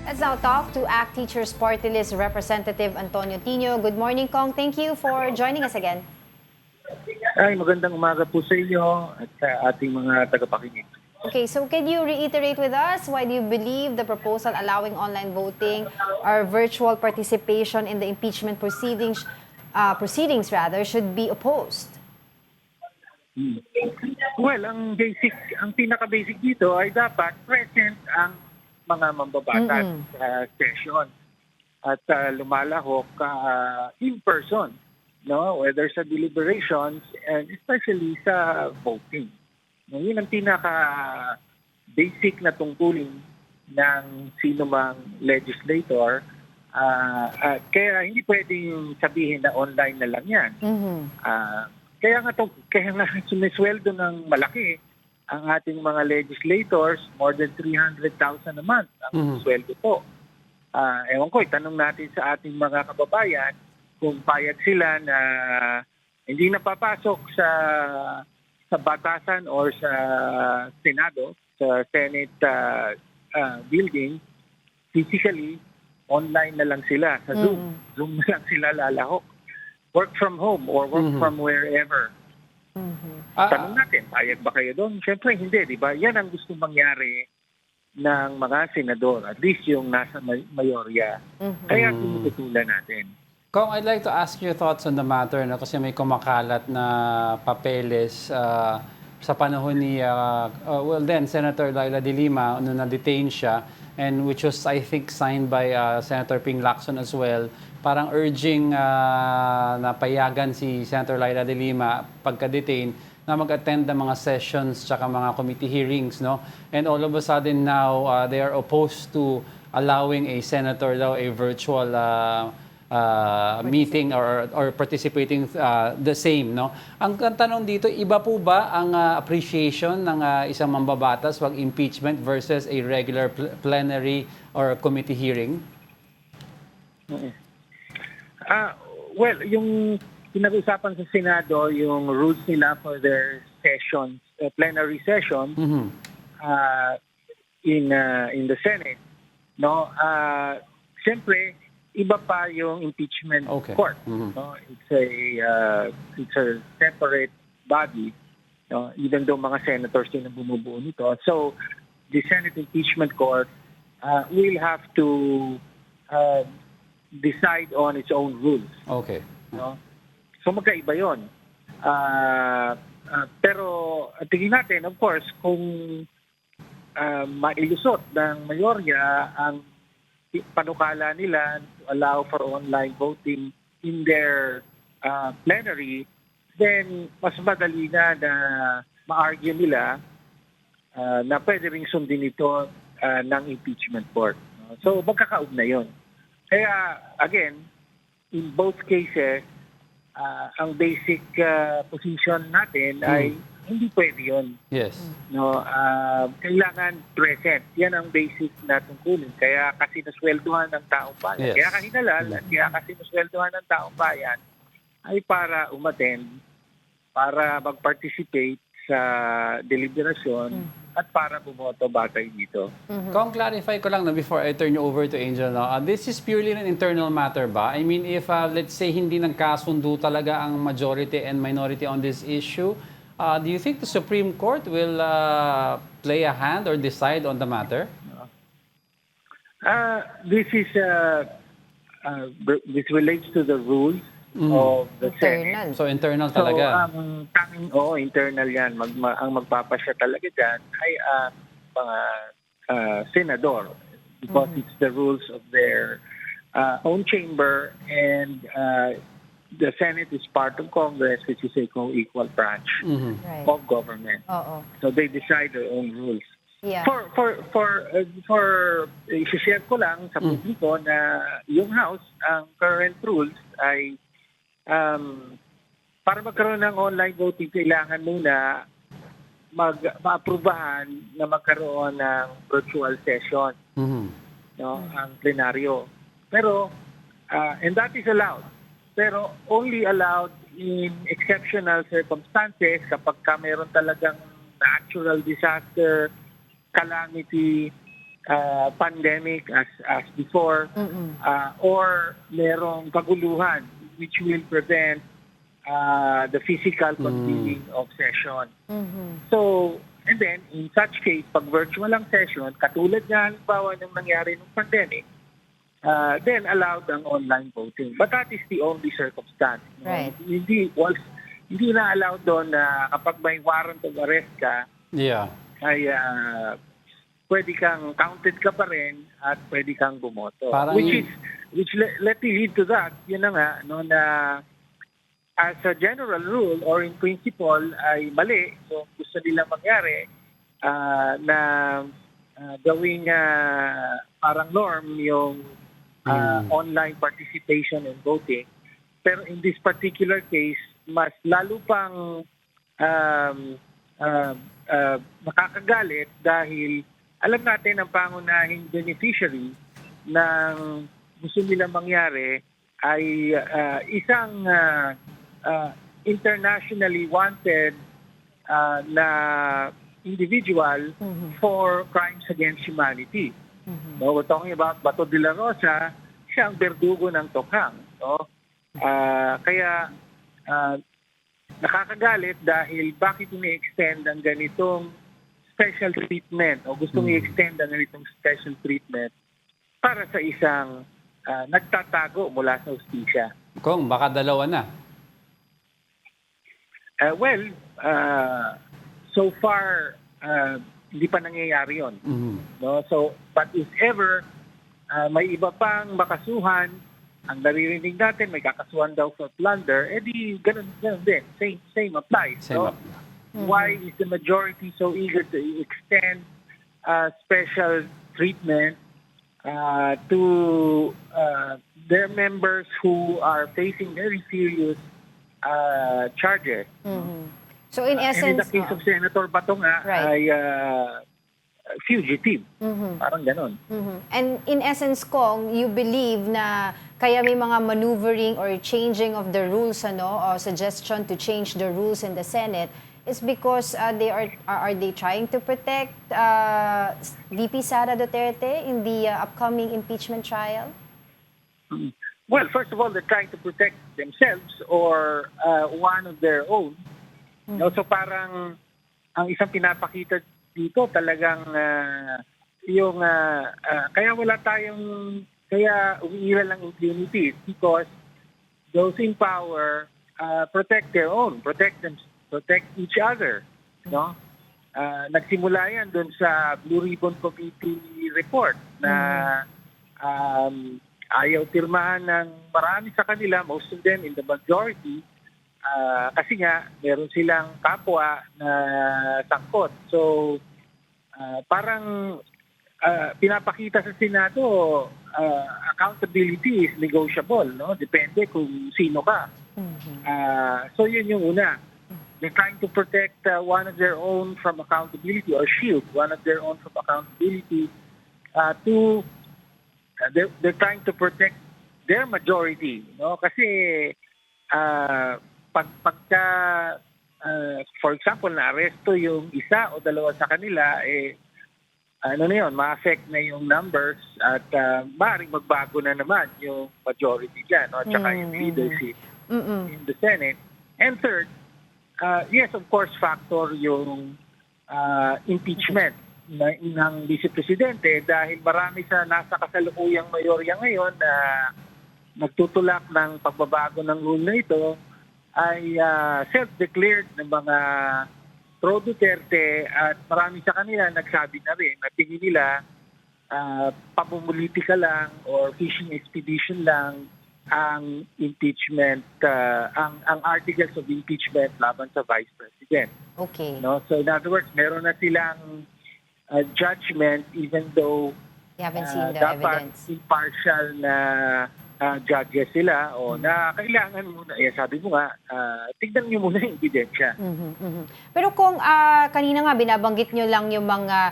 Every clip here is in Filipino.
Let's now talk to ACT Teachers Party List Representative Antonio Tino. Good morning, Kong. Thank you for joining us again. Ay, magandang umaga po sa inyo at sa ating mga tagapakinig. Okay, so can you reiterate with us why do you believe the proposal allowing online voting or virtual participation in the impeachment proceedings should be opposed? Well, ang pinaka-basic dito ay dapat present ang mga mambabatas sa session at lumalahok in person, no? Whether sa deliberations and especially sa voting. No, yun ang pinaka-basic na tungkulin ng sino mang legislator. Kaya hindi pwedeng sabihin na online na lang yan. Kaya nga sumisweldo ng malaki ang ating mga legislators, more than 300,000 a month ang sweldo po. Ewan ko, itanong natin sa ating mga kababayan kung payag sila na hindi napapasok sa batasan or sa Senado, sa Senate building, physically, online na lang sila sa Zoom. Zoom na lang sila lalahok. Work from home or work from wherever. Tanong natin, payag ba kayo doon? Siyempre hindi, di ba? Yan ang gusto mangyari ng mga senador, at least yung nasa mayorya. Kaya tinututulan natin. Kong, I'd like to ask your thoughts on the matter, no? Kasi may kumakalat na papeles sa panahon ni Senator Laila de Lima nung na-detain siya, and which was, I think, signed by Senator Ping Lacson as well, parang urging na payagan si Senator Laila de Lima pagka-detain na mag-attend ng mga sessions tsaka mga committee hearings, no? And all of a sudden now, they are opposed to allowing a senator daw a virtual meeting or participating the same, no? Ang tanong dito, iba po ba ang appreciation ng isang mambabatas wag impeachment versus a regular plenary or committee hearing? Well, yung pinag-usapan sa Senado, yung rules nila for their sessions, plenary session in the Senate, no? Siyempre, iba pa yung impeachment court. No? It's a separate body, no? Even though mga senators din ang bumubuo nito. So, the Senate Impeachment Court will have to decide on its own rules. Okay. No? So magkaiba yun. Pero tingin natin, of course, kung mailusot ng mayorya ang panukala nila to allow for online voting in their plenary, then mas madali na ma-argue nila na pwede ring sundin ito ng impeachment court. No? So magkakaugnay yun. Kaya, again, in both cases, ang basic position natin ay hindi pwede yun. Yes. No, kailangan present. Yan ang basic na tungkulin. Kaya kasi nasweldohan ng taong bayan. Yes. Kaya kahinalal at kaya kasi nasweldohan ng taong bayan ay para umattend, para mag-participate sa deliberasyon at para bumoto batay dito. Kung clarify ko lang na before I turn you over to Angel, no? This is purely an internal matter ba? I mean, if let's say hindi nagkasundo talaga ang majority and minority on this issue, do you think the Supreme Court will play a hand or decide on the matter? This relates to the rules of the Senate. So internal So, talaga. internal yan. Ang magpapasya talaga dyan ay mga senador because it's the rules of their own chamber, and the Senate is part of Congress, which is a co-equal branch Right. of government. So they decide their own rules. Yeah. I-share ko lang sa publiko na yung House, ang current rules ay para magkaroon ng online voting, kailangan muna ma-aprubahan na magkaroon ng virtual session, no, ang plenaryo. Pero, and that is allowed. Pero only allowed in exceptional circumstances kapag ka mayroon talagang natural disaster, calamity, pandemic as before, or merong kaguluhan which will prevent the physical convening of session. So, and then, in such case, pag virtual ang session, katulad nga halimbawa ng nangyari ng pandemic, then allowed ang online voting. But that is the only circumstance. Right. Hindi na allowed doon na kapag may warrant of arrest ka, Yeah. ay pwede kang counted ka pa rin at pwede kang bumoto. Parang Which let me lead to that. Yun na nga, no, na as a general rule or in principle ay mali. So gusto nila mangyari na gawing parang norm yung online participation in voting. Pero in this particular case, mas lalo pang nakakagalit dahil alam natin ang pangunahing beneficiary ng gusto nila mangyari ay isang internationally wanted na individual for crimes against humanity. No, we're talking about Bato de la Rosa, siya ang berdugo ng Tokhang. No? Kaya nakakagalit dahil bakit ini-extend ang ganitong special treatment o gustong i-extend ang ganitong special treatment para sa isang nagtatago mula sa hustisya. Kung baka dalawa na. So far, hindi pa nangyayari yun. No? So, but if ever may iba pang makasuhan, ang naririnig natin, may kakasuhan daw for plunder, edi ganun din. Same applies. Same no? up. Why is the majority so eager to extend special treatment to their members who are facing very serious charges? So in And in the essence, case of Senator Bato nga, Right. ay fugitive. Parang ganon. And in essence, Kong, you believe na kaya may mga maneuvering or changing of the rules, or suggestion to change the rules in the Senate is because are they trying to protect VP Sara Duterte in the upcoming impeachment trial? Well, first of all, they're trying to protect themselves or one of their own. No, so parang ang isang pinapakita dito talagang yung kaya umiiral lang impunity because those in power protect their own, protect each other, no? Nagsimula yan doon sa Blue Ribbon Committee report na ayaw pirmahan ng marami sa kanila, most of them in the majority, kasi nga meron silang kapwa na sangkot. So parang pinapakita sa Senado, accountability is negotiable, no? Depende kung sino ka. So yun yung una. They're trying to protect one of their own from accountability or shield one of their own from accountability. They're trying to protect their majority, no? Kasi pagka for example na aresto yung isa o dalawa sa kanila, ma-affect na yung numbers at maaaring magbago na naman yung majority dyan, no? At saka yung leadership in the Senate. And third, yes, of course, factor yung impeachment ng Vice Presidente dahil marami sa nasa kasalukuyang mayorya ngayon na nagtutulak ng pagbabago ng rule na ito ay self-declared ng mga pro-Duterte at marami sa kanila nagsabi na rin na tingin nila pamumulitika lang or fishing expedition lang ang impeachment, ang articles of impeachment laban sa Vice President. Okay. No? So in other words, meron na silang judgment even though You haven't seen the dapat evidence. impartial na judges sila o na kailangan muna, sabi mo nga, tignan nyo muna yung ebidensya. Pero kung kanina nga binabanggit nyo lang yung mga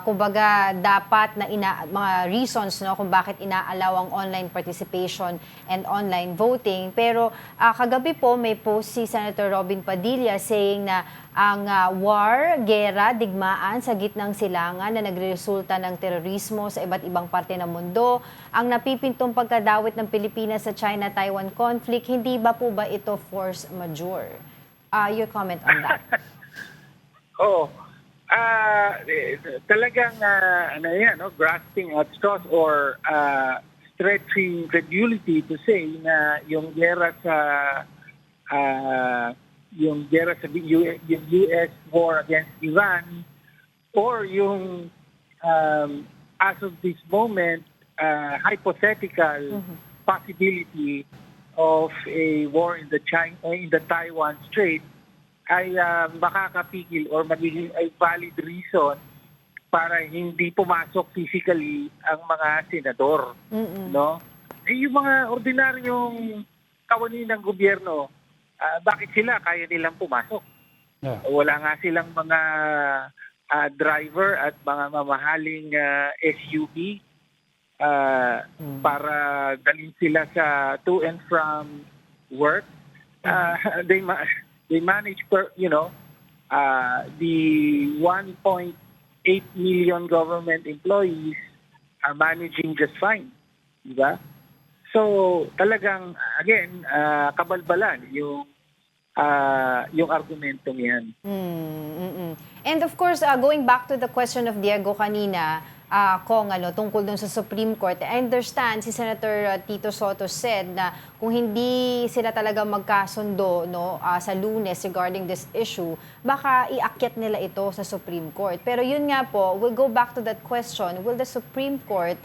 kumbaga dapat na mga reasons no kung bakit inaalaw ang online participation and online voting. Pero kagabi po may post si Senator Robin Padilla saying na ang war, gera, digmaan sa gitnang silangan na nagresulta ng terorismo sa iba't ibang parte ng mundo, ang napipintong pagkadawit ng Pilipinas sa China-Taiwan conflict, hindi ba po ba ito force majeure? Your comment on that? Oo. Talagang grasping at straws or stretching credulity to say na yung gera sa yung US war against Iran or yung as of this moment hypothetical possibility of a war in the Taiwan Strait ay makakapigil or magiging ay valid reason para hindi pumasok physically ang mga senador, no? Yung mga ordinaryong kawani ng gobyerno, bakit sila kaya nilang pumasok? Yeah. Wala nga silang mga driver at mga mamahaling SUV para dalhin sila sa to and from work. They manage the 1.8 million government employees are managing just fine, di ba? So talagang again kabalbalan yung argumentong yan. And of course, going back to the question of Diego kanina, Kong, tungkol dun sa Supreme Court, I understand si Senator Tito Soto said na kung hindi sila talaga magkasundo sa Lunes regarding this issue, baka iakyat nila ito sa Supreme Court. Pero yun nga po, we'll go back to that question, will the Supreme Court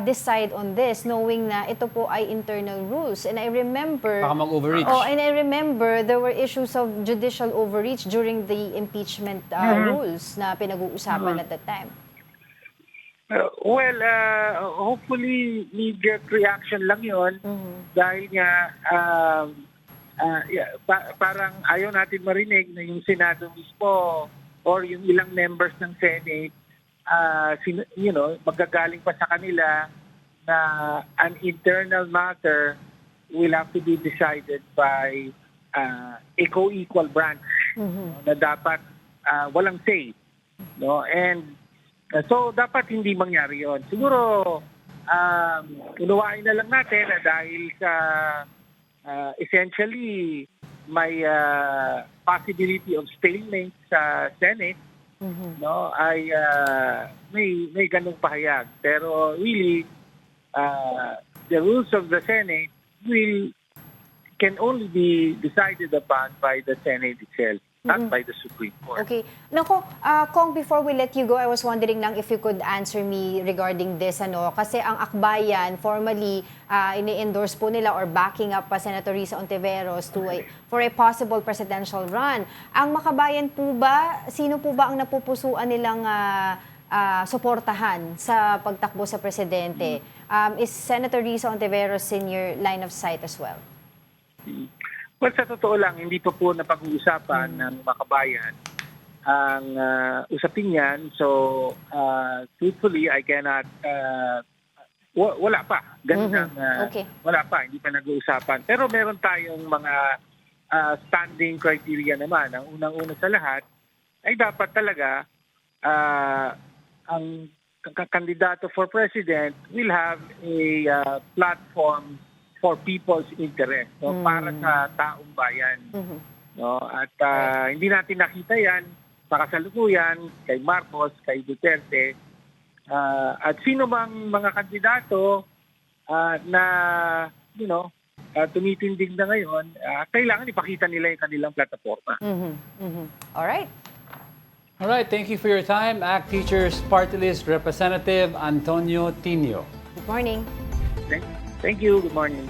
decide on this knowing na ito po ay internal rules? And I remember... Baka mag-overreach. And I remember there were issues of judicial overreach during the impeachment rules na pinag-uusapan at that time. Hopefully knee-jerk reaction lang yon dahil nga parang ayaw natin marinig na yung Senado mismo or yung ilang members ng Senate magagaling pa sa kanila na an internal matter will have to be decided by a co-equal branch na dapat walang say, no? And so dapat hindi mangyari yon. Siguro unawain na lang natin na dahil sa essentially may possibility of stalemate sa Senate, no, ay may ganung pahayag. Pero really the rules of the Senate can only be decided upon by the Senate itself, not by the Supreme Court. Okay. Nako, Kong, before we let you go, I was wondering lang if you could answer me regarding this. Kasi ang akbayan, formally, ini-endorse po nila or backing up pa Senator Risa Ontiveros for a possible presidential run. Ang makabayan po ba, sino po ba ang napupusuan nilang suportahan sa pagtakbo sa presidente? Is Senator Risa Ontiveros in your line of sight as well? Well, sa totoo lang, hindi pa po napag-uusapan ng makabayan ang usapin yan. So, truthfully, I cannot, wala pa. Ganun ang, Okay. Wala pa, hindi pa nag-uusapan. Pero meron tayong mga standing criteria naman. Ang unang-una sa lahat ay dapat talaga ang kandidato for president will have a platform for people's interest, no, para sa taong bayan. No, at hindi natin nakita yan sa kasalukuyan kay Marcos, kay Duterte, at sino mang mga kandidato na tumitindig na ngayon, kailangan ipakita nila yung kanilang plataforma. Alright. All right, thank you for your time. ACT Teachers Party List Representative Antonio Tinio. Good morning. Thank you. Good morning.